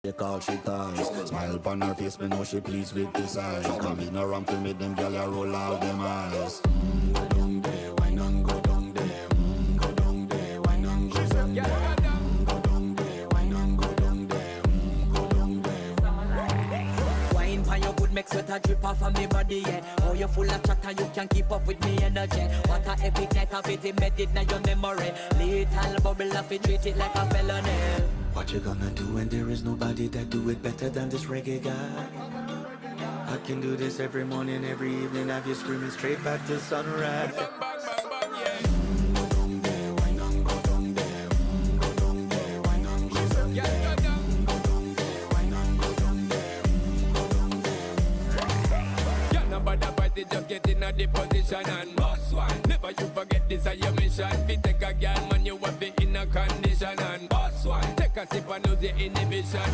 Take all she ties. Smile upon her face, me know she pleased with this eyes. Come in around to make them gyal a roll out them eyes. Go down there, why not go down there? Go down there, why not go down there? Go down there, why not go down there? Go down there. Wine for your good, make sweat a drip off of me body, yeah. Oh, you're full of chatter, you can't keep up with me energy. What a epic night of it, embedded in your memory. Little bubble of it, treat it like a felony. What you gonna do when there is nobody that do it better than this reggae guy? I can do this every morning, every evening, have you screaming straight back to sunrise. Go down there, why not go down there? Go down there, why not go down there? Go down there, why not go down there? Go down there. Can't nobody fight it, just get in a the position and boss one. Never you forget this is your mission. Fi take a girl, man, you have it in a condition and boss one. Take a sip and lose the inhibition.